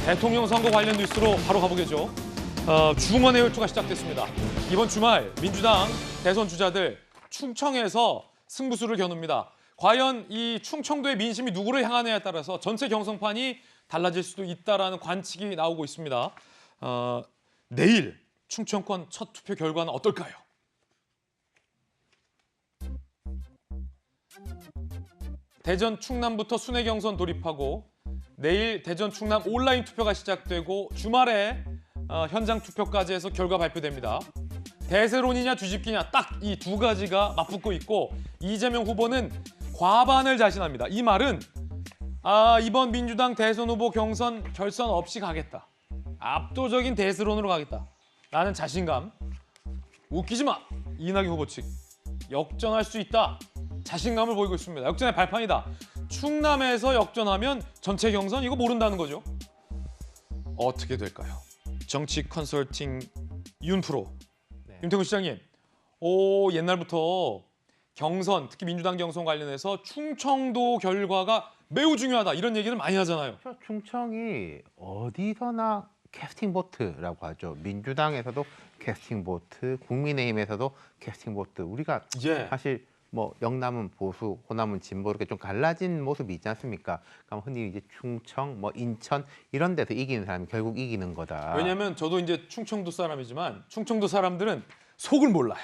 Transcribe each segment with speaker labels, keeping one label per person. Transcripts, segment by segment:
Speaker 1: 대통령 선거 관련 뉴스로 바로 가보겠죠. 중원의 혈투가 시작됐습니다. 이번 주말 민주당 대선 주자들 충청에서 승부수를 겨눕니다. 과연 이 충청도의 민심이 누구를 향하느냐에 따라서 전체 경선판이 달라질 수도 있다라는 관측이 나오고 있습니다. 내일 충청권 첫 투표 결과는 어떨까요? 대전 충남부터 순회 경선 돌입하고 내일 대전 충남 온라인 투표가 시작되고 주말에 현장 투표까지 해서 결과 발표됩니다. 대세론이냐 뒤집기냐 딱 이 두 가지가 맞붙고 있고 이재명 후보는 과반을 자신합니다. 이 말은 이번 민주당 대선 후보 경선 결선 없이 가겠다. 압도적인 대세론으로 가겠다. 라는 자신감. 웃기지 마. 이낙연 후보 측. 역전할 수 있다. 자신감을 보이고 있습니다. 역전의 발판이다. 충남에서 역전하면 전체 경선 이거 모른다는 거죠. 어떻게 될까요? 정치 컨설팅 윤프로.
Speaker 2: 네.
Speaker 1: 윤태곤 시장님. 옛날부터 경선, 특히 민주당 경선 관련해서 충청도 결과가 매우 중요하다. 이런 얘기를 많이 하잖아요.
Speaker 2: 충청이 어디서나 캐스팅 보트라고 하죠. 민주당에서도 캐스팅 보트, 국민의힘에서도 캐스팅 보트. 우리가 사실 뭐 영남은 보수, 호남은 진보 이렇게 좀 갈라진 모습이 있지 않습니까? 그럼 흔히 이제 충청, 뭐 인천 이런 데서 이기는 사람이 결국 이기는 거다.
Speaker 1: 왜냐하면 저도 이제 충청도 사람이지만 충청도 사람들은 속을 몰라요.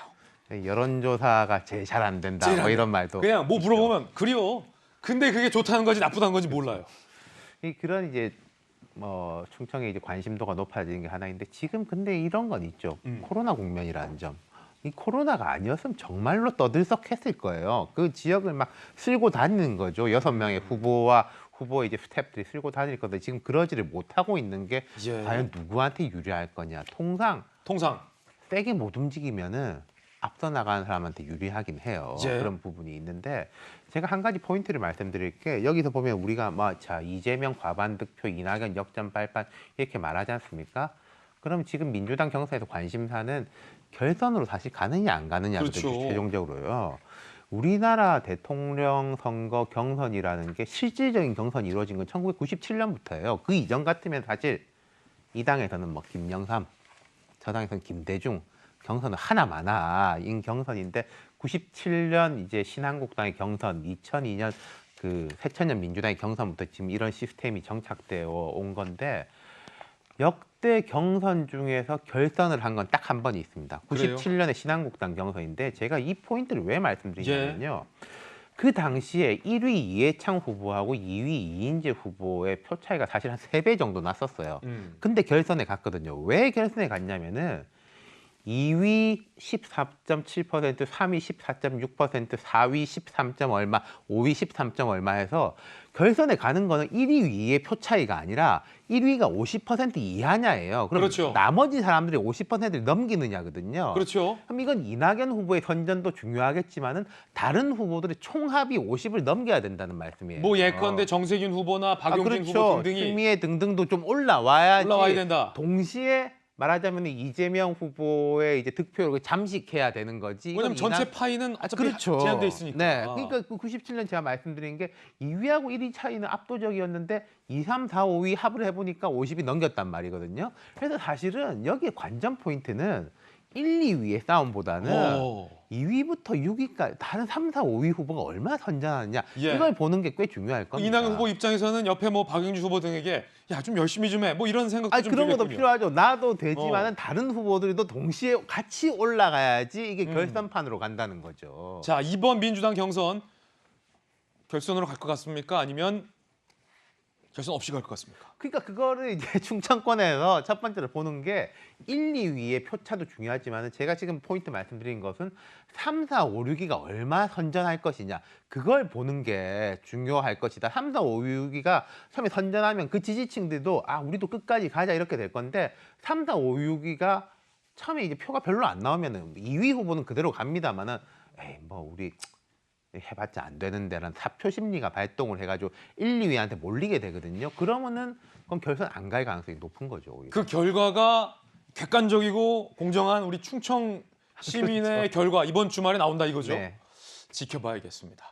Speaker 2: 여론조사가 제일 잘 안 된다. 뭐 이런 말도
Speaker 1: 그냥 뭐
Speaker 2: 있죠.
Speaker 1: 물어보면 그래요. 근데 그게 좋다는 건지 나쁘다는 건지 몰라요.
Speaker 2: 그런 이제 뭐 충청의 이제 관심도가 높아지는 게 하나인데 지금 근데 이런 건 있죠. 코로나 국면이라는 점. 이 코로나가 아니었으면 정말로 떠들썩했을 거예요. 그 지역을 막 쓸고 다니는 거죠. 6명의 후보와 후보의 이제 스태프들이 쓸고 다닐 건데 지금 그러지를 못하고 있는 게 과연 누구한테 유리할 거냐. 통상 세게 못 움직이면은 앞서 나가는 사람한테 유리하긴 해요. 그런 부분이 있는데 제가 한 가지 포인트를 말씀드릴게. 여기서 보면 우리가 이재명 과반 득표, 이낙연 역전 발판 이렇게 말하지 않습니까? 그럼 지금 민주당 경선에서 관심사는 결선으로 사실 가느냐 안 가느냐거든요.
Speaker 1: 그렇죠.
Speaker 2: 최종적으로요. 우리나라 대통령 선거 경선이라는 게 실질적인 경선이 이루어진 건 1997년부터예요. 그 이전 같으면 사실 이 당에서는 뭐 김영삼, 저 당에서는 김대중, 경선은 하나마나인 경선인데 97년 이제 신한국당의 경선, 2002년 그 새천년 민주당의 경선부터 지금 이런 시스템이 정착되어 온 건데 역대 경선 중에서 결선을 한 건 딱 한 번이 있습니다. 97년에 신한국당 경선인데 제가 이 포인트를 왜 말씀드리냐면요. 그 당시에 1위 이해창 후보하고 2위 이인재 후보의 표 차이가 사실 한 3배 정도 났었어요. 근데 결선에 갔거든요. 왜 결선에 갔냐면은 2위 14.7%, 3위 14.6%, 4위 13. 얼마, 5위 13. 얼마 해서 결선에 가는 거는 1위 위의 표 차이가 아니라 1위가 50% 이하냐예요. 그럼
Speaker 1: 그렇죠.
Speaker 2: 나머지 사람들이 50%를 넘기느냐거든요.
Speaker 1: 그렇죠.
Speaker 2: 그럼 이건 이낙연 후보의 선전도 중요하겠지만은 다른 후보들의 총합이 50을 넘겨야 된다는 말씀이에요.
Speaker 1: 뭐 예컨대 정세균 후보나 박용진 후보 등등이
Speaker 2: 추미애 등등도 좀 올라와야
Speaker 1: 된다.
Speaker 2: 동시에 말하자면 이재명 후보의 이제 득표를 잠식해야 되는 거지.
Speaker 1: 왜냐면 전체 파이는 어차피 제한돼 있으니까.
Speaker 2: 네, 그러니까 그 97년 제가 말씀드린 게 2위하고 1위 차이는 압도적이었는데 2, 3, 4, 5위 합을 해보니까 50이 넘겼단 말이거든요. 그래서 사실은 여기에 관전 포인트는 1, 2위의 싸움보다는 2위부터 6위까지 다른 3, 4, 5위 후보가 얼마나 선전하느냐 이걸 보는 게 꽤 중요할 겁니다.
Speaker 1: 이낙연 후보 입장에서는 옆에 뭐 박영진 후보 등에게 야 좀 열심히 좀 해 뭐 이런 생각도 좀
Speaker 2: 그런 것도
Speaker 1: 들겠군요.
Speaker 2: 필요하죠. 나도 되지만은 다른 후보들도 동시에 같이 올라가야지 이게 결선판으로 간다는 거죠.
Speaker 1: 자, 이번 민주당 경선 결선으로 갈 것 같습니까? 아니면 결선 없이 갈 것 같습니까?
Speaker 2: 그러니까 그거를 이제 충청권에서 첫 번째로 보는 게 1, 2위의 표차도 중요하지만 제가 지금 포인트 말씀드린 것은 3, 4, 5, 6위가 얼마 선전할 것이냐 그걸 보는 게 중요할 것이다. 3, 4, 5, 6위가 처음에 선전하면 그 지지층들도 우리도 끝까지 가자 이렇게 될 건데 3, 4, 5, 6위가 처음에 이제 표가 별로 안 나오면은 2위 후보는 그대로 갑니다만은 뭐 우리 해봤자 안 되는데라는 사표 심리가 발동을 해가지고 1, 2위한테 몰리게 되거든요. 그러면은 그럼 결선 안 갈 가능성이 높은 거죠. 오히려.
Speaker 1: 그 결과가 객관적이고 공정한 우리 충청 시민의 결과 이번 주말에 나온다 이거죠. 지켜봐야겠습니다.